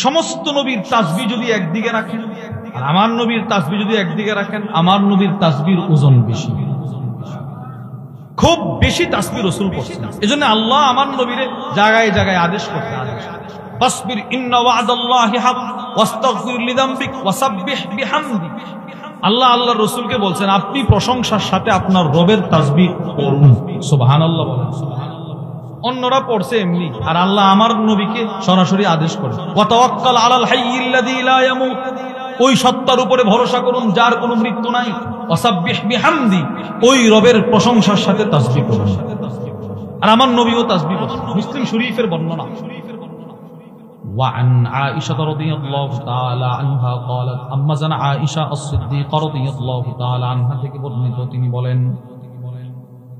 সমস্ত নবীর তাসবিহ যদি একদিকে রাখেন আর আমার নবীর তাসবিহ যদি একদিকে রাখেন, আমার নবীর তাসবিহর ওজন বেশি, খুব বেশি তাসবিহ রাসূল পড়ছেন। এজন্য আল্লাহ আমার নবীরে জায়গায় জায়গায় আদেশ করতে ফাসবির ইন্না ওয়া'দাল্লাহি হক ওয়াস্তাগফির লিযামবিক ওয়াসাব্বিহ বিহামদি। আল্লাহ আল্লাহর রাসূলকে বলছেন আপনি প্রশংসার সাথে আপনার রবের তাসবিহ পড়ুন, সুবহানাল্লাহ বলেন। অন্যরা পড়ছে এমনি, আর আল্লাহ আমার নবীকে সরাসরি আদেশ করেন ওয়া তাওয়াক্কাল আলাল হাইয়্যিল্লাযী লা ইয়ামুত, ওই সত্তার উপরে ভরসা করুন যার কোনো মৃত্যু নাই। ওয়াসাব্বিহ বিহামদি, ওই রবের প্রশংসার সাথে তাসবিহ করুন। আর আমার নবীও তাসবিহ করছেন। মুসলিম শরীফের বর্ণনা وعن عائشة رضي الله تعالى عنها قالت أما زن عائشة الصديقة رضي الله تعالى عنها থেকে বর্ণিত তিনি বলেন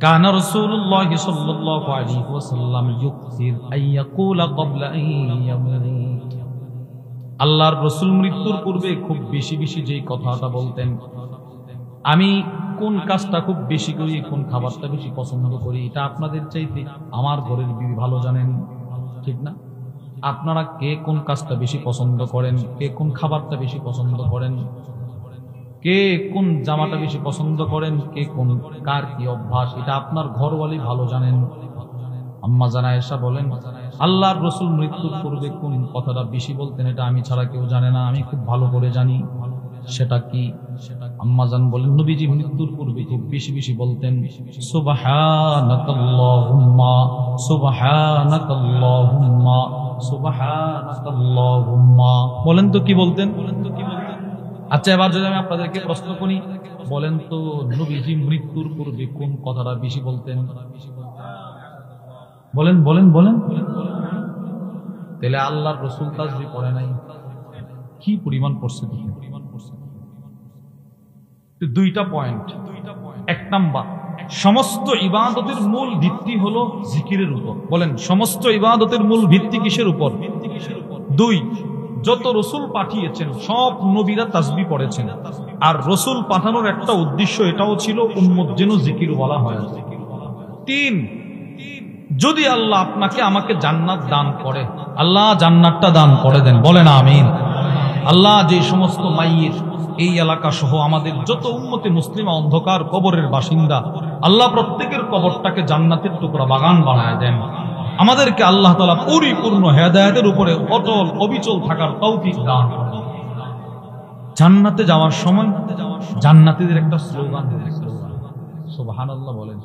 كان رسول الله صلى الله عليه وسلم يكثر أن يقول قبل أن يموت। আল্লাহর রাসূল মৃত্যুর পূর্বে খুব বেশি বেশি যেই কথাটা বলতেন, আমি কোন কাজটা খুব বেশি করি, কোন খাবারটা বেশি পছন্দ করি, এটা আপনাদের চাইতে আমার ঘরের বিবি ভালো জানেন, ঠিক না? আপনারা কে কোন কাজটা বেশি পছন্দ করেন, কে কোন খাবারটা বেশি পছন্দ করেন, কে কোন জামাটা বেশি পছন্দ করেন, কে কোন কার কি অভ্যাস, এটা আপনার ঘরওয়ালি ভালো জানেন। আম্মা জান আয়েশা বলেন আল্লাহর রাসূল মৃত্যুর পূর্বে কোন কথাটা বেশি বলতেন এটা আমি ছাড়া কেউ জানে না, আমি খুব ভালো করে জানি। সেটা কি? আম্মা জান বলেন নবীজি মৃত্যুর পূর্বে খুব বেশি বেশি বলতেন সুবহানাকাল্লাহুম্মা সুবহানাকাল্লাহুম্মা সুবহানাকাল্লাহুম্মা। বলেন তো কি বলতেন? আচ্ছা, এবার যদি আমি আপনাদেরকে প্রশ্ন করি, বলেন তো নবীজি মৃত্যুর পূর্বে কোন কথাটা বেশি বলতেন? বলেন বলেন বলেন। তাহলে আল্লাহর রাসূল তাসবিহ পড়ে নাই, কি পরিমাণ পড়ছে? দুইটা পয়েন্ট। এক নাম্বার, সমস্ত ইবাদতের মূল ভিত্তি হলো জিকিরের উপর। বলেন সমস্ত ইবাদতের মূল ভিত্তি কিসের উপর? দুই, যত রসুল পাঠিয়েছেন সব নবীরা তাসবিহ পড়েছেন, আর রসুল পাঠানোর একটা উদ্দেশ্য এটাও ছিল উম্মত যেন জিকির বলা হয়। তিন, যদি আল্লাহ আপনাকে আমাকে জান্নাত দান করে, আল্লাহ জান্নাতটা দান করে দেন, বলেন আমিন। আল্লাহ যে সমস্ত মাইয়িত এই এলাকা সহ আমাদের যত উম্মতে মুসলিমা অন্ধকার কবরের বাসিন্দা, আল্লাহ প্রত্যেকের কবরটাকে জান্নাতের টুকরা বাগান বানায় দেন। আমাদেরকে আল্লাহ তাআলা পরিপূর্ণ হেদায়েতের উপরে অটল অবিচল থাকার তৌফিক দান করেন। জান্নাতে যাওয়ার সময় জান্নাতীদের একটা স্লোগান, সুবহানাল্লাহ বলেন।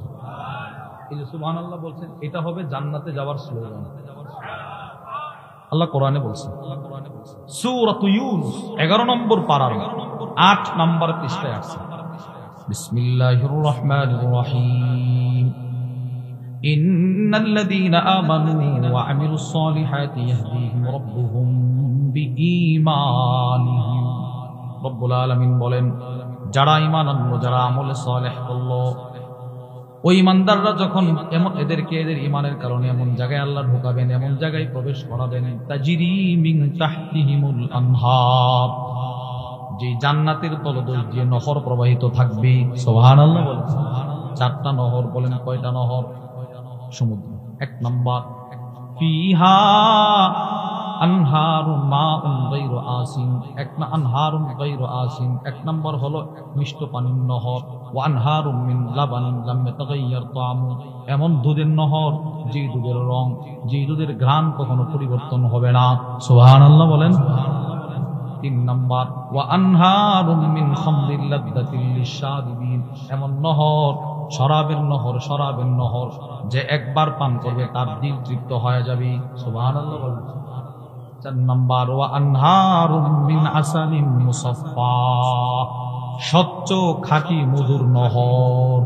এই যে সুবহানাল্লাহ বলছেন, এটা হবে জান্নাতে যাওয়ার স্লোগান। আল্লাহ কোরআনে বলছেন, সূরাতুল ইউনূস 11 নম্বর পারার 8 নম্বর পৃষ্ঠায় আছে, বিসমিল্লাহির রহমানির রহিম, ইন্নাল্লাযীনা আমানু ওয়া আমিলুস সালিহাতি ইয়াহদিহিম রাব্বুহুম বিঈমানিহিম। রব্বুল আলামিন বলেন, যারা ঈমান আনলো, যারা আমলে সালেহ করলো, ওই ইমানদাররা যখন এদেরকে এদের ইমানের কারণে এমন জায়গায় আল্লাহ ঢোকাবেন, এমন জায়গায় প্রবেশ করাবেন, তাজরি মিন তাহতিহিমুল আনহার, যে জান্নাতের তলদেশ দিয়ে নহর প্রবাহিত থাকবে। সুবহানাল্লাহ বলেন। 4টা নহর। বলেন কয়টা নহর? সমুদ্র। 1 নাম্বার, ফিহা আনহারুন মাউন গায়রু আসিন, আনহারুন গায়রু আসিন। 1 নাম্বার হলো মিষ্ট পানির নহর। ওয়া আনহারুম মিন লাবানিন লাম ইয়াতাগায়্যার তা'আমু, এমন দুধের নহর যে দুধের রং, যে দুধের ঘ্রাণ কখনো পরিবর্তন হবে না। সুবহানাল্লাহ বলেন। 3 নাম্বার, ওয়া আনহারুম মিন খামরিল লাযযাতিল লিশারিবিন, এমন নহর, শরাবের নহর, শরাবের নহর, যে একবার পান করবে তার দিল তৃপ্ত হয়ে যাবে। সুবহানাল্লাহ বলেন। 4 নাম্বার, ওয়া আনহারুম মিন আসালিন মুসাফফা, স্বচ্ছ খাঁটি মধুর নহর।